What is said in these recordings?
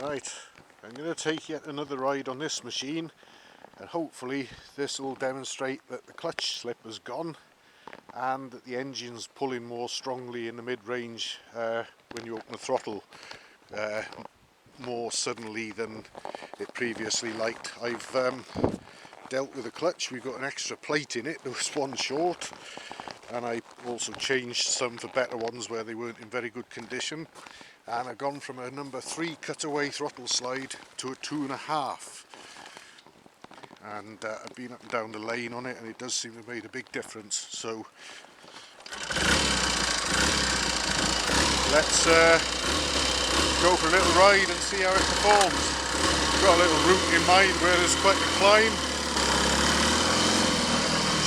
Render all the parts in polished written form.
Right, I'm going to take yet another ride on this machine, and hopefully this will demonstrate that the clutch slip has gone and that the engine's pulling more strongly in the mid-range when you open the throttle more suddenly than it previously liked. I've dealt with the clutch. We've got an extra plate in it. There was one short, and I also changed some for better ones where they weren't in very good condition, and I've gone from a number 3 cutaway throttle slide to a 2.5, and I've been up and down the lane on it, and it does seem to have made a big difference. So let's go for a little ride and see how it performs. Got a little route in mind where there's quite a climb.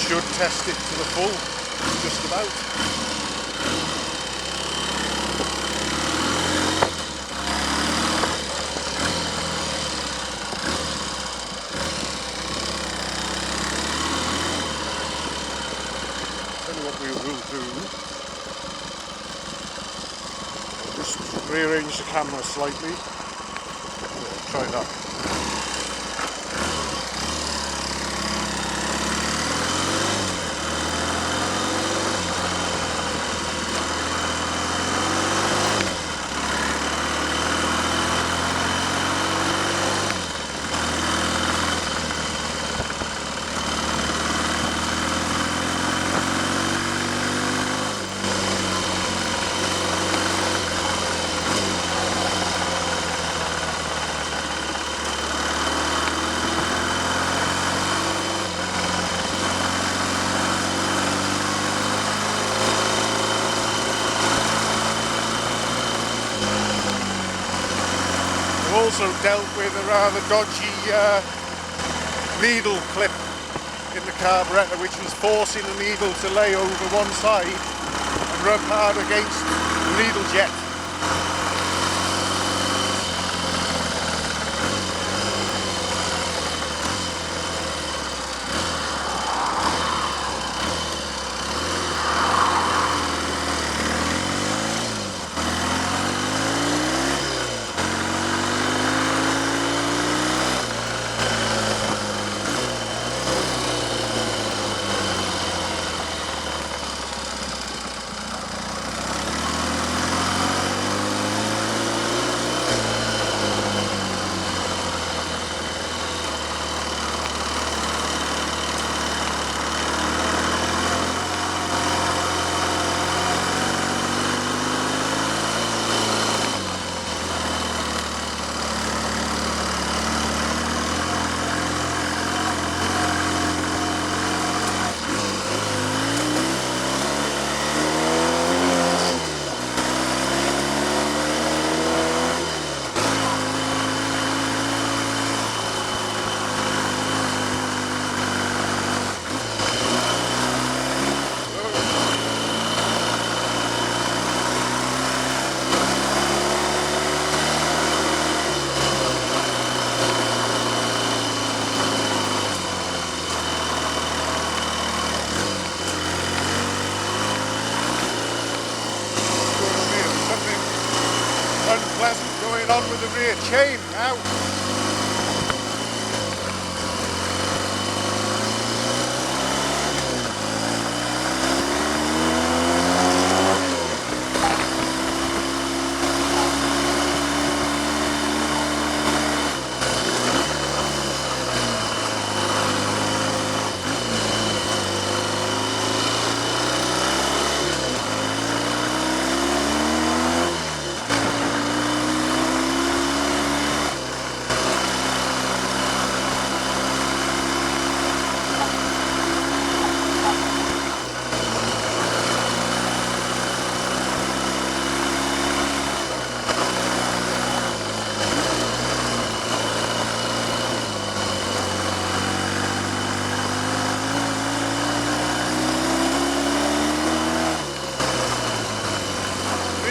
Should test it to the full, just about. What we will do, I'll just rearrange the camera slightly. Try that. Also dealt with a rather dodgy needle clip in the carburettor, which was forcing the needle to lay over one side and rub hard against the needle jet. Unpleasant going on with the rear chain now.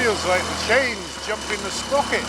Feels like the chain's jumping the sprocket.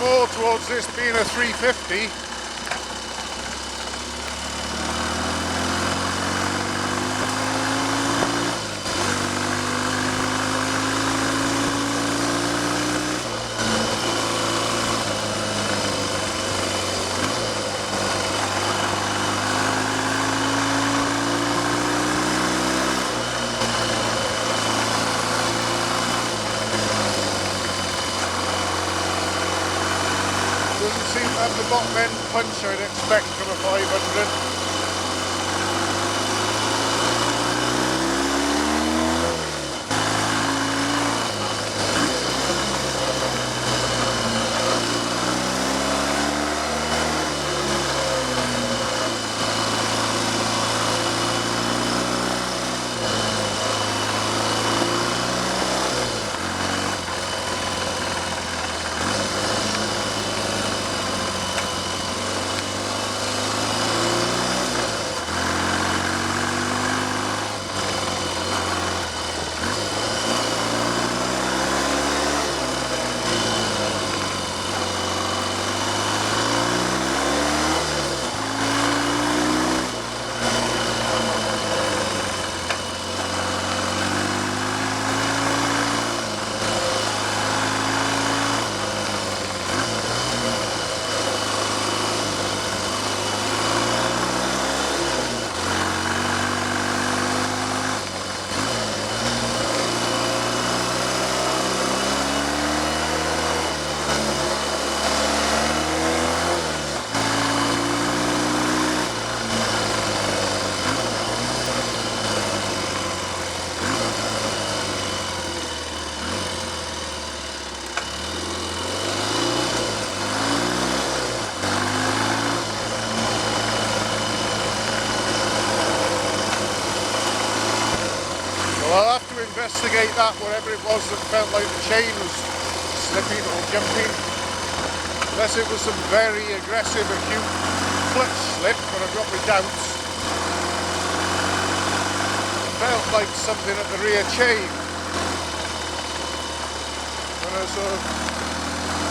more towards this being a 350. Doesn't seem to have the bottom end punch I'd expect from a 500. Well, I'll have to investigate that, whatever it was that felt like the chain was slipping or jumping. Unless it was some very aggressive, acute clutch slip, but I've got my doubts. It felt like something at the rear chain. When I was sort of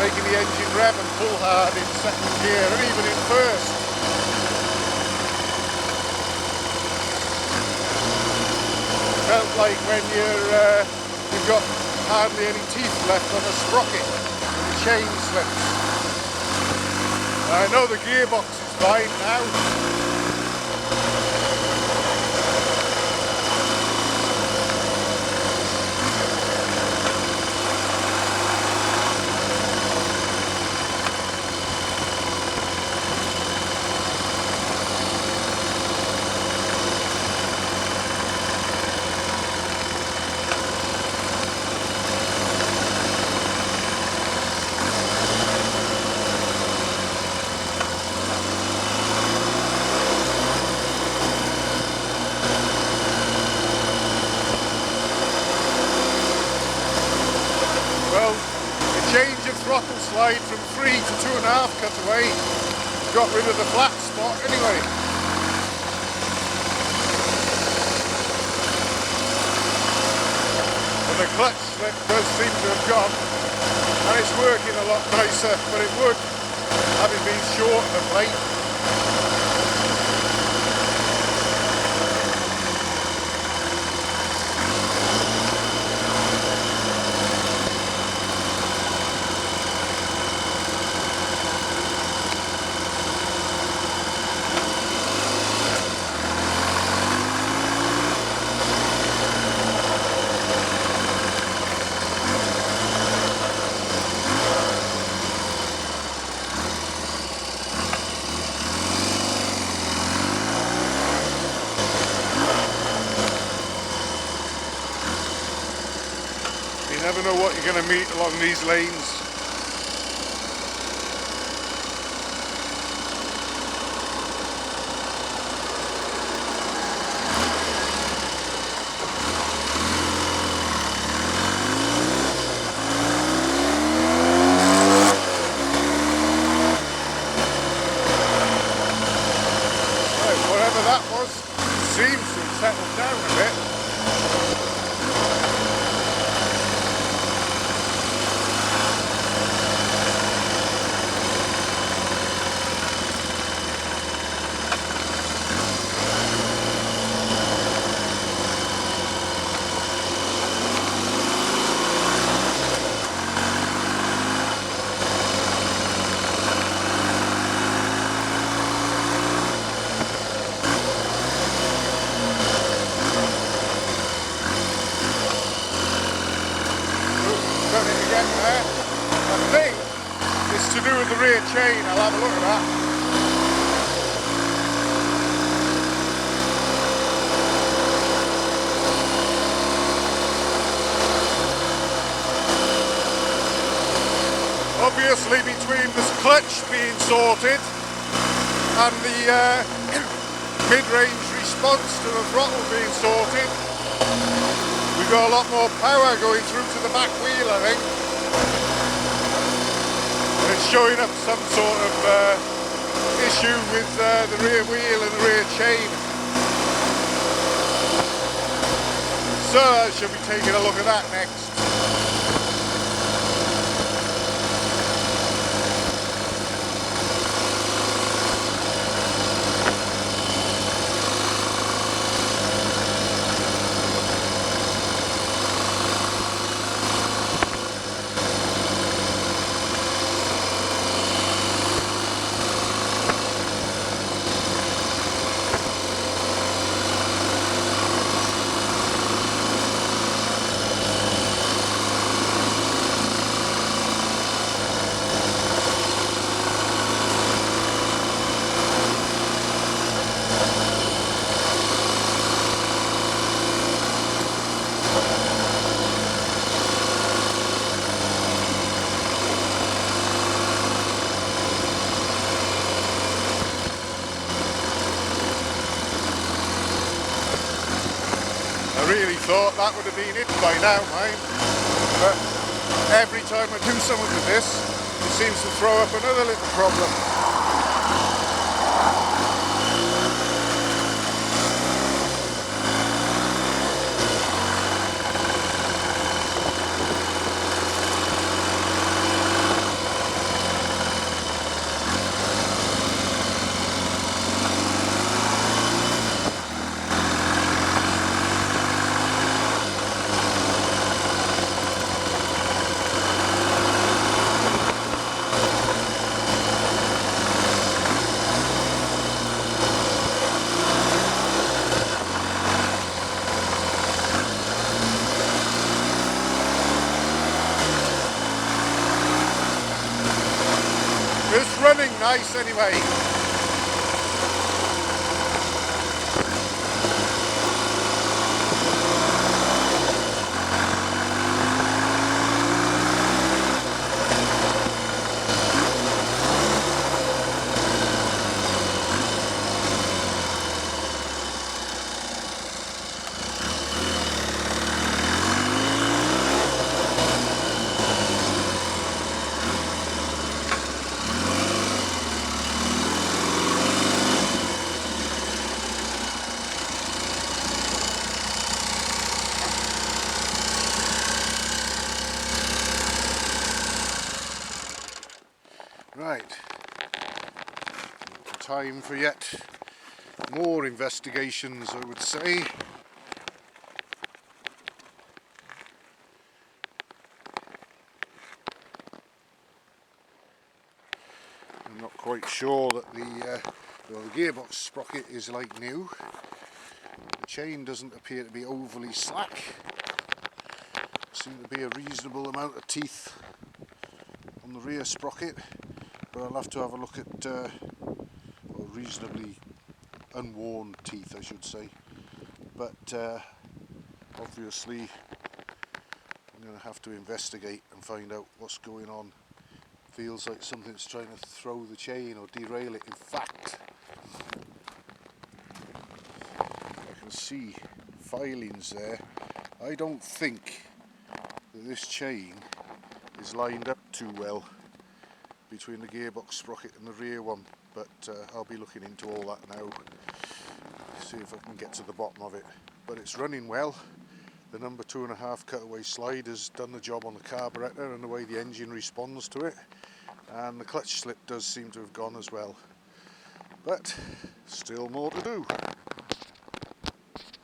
making the engine rev and pull hard in second gear, and even in first. Felt like when you've got hardly any teeth left on a sprocket and the chain slips. I know the gearbox is fine now. Well, the change of throttle slide from 3 to 2.5 cutaway got rid of the flat spot anyway. But the clutch slip does seem to have gone, and it's working a lot nicer, but it would, having been short of late. You never know what you're going to meet along these lanes. Right, whatever that was, seems to have settled down a bit. chain, I'll have a look at that. Obviously between this clutch being sorted and the mid-range response to the throttle being sorted, we've got a lot more power going through to the back wheel, I think. And it's showing up some sort of issue with the rear wheel and the rear chain. So I should be taking a look at that next. I really thought that would have been it by now, mine. But every time I do something with this, it seems to throw up another little problem. It's running nice anyway. Right, time for yet more investigations, I would say. I'm not quite sure that the gearbox sprocket is like new. The chain doesn't appear to be overly slack. Seems to be a reasonable amount of teeth on the rear sprocket, but I'll have to have a look at reasonably unworn teeth, I should say. But obviously I'm going to have to investigate and find out what's going on. Feels like something's trying to throw the chain or derail it. In fact, I can see filings there. I don't think that this chain is lined up too well between the gearbox sprocket and the rear one, but I'll be looking into all that now, see if I can get to the bottom of it. But it's running well. The number 2.5 cutaway slide has done the job on the carburetor and the way the engine responds to it, and the clutch slip does seem to have gone as well, but still more to do.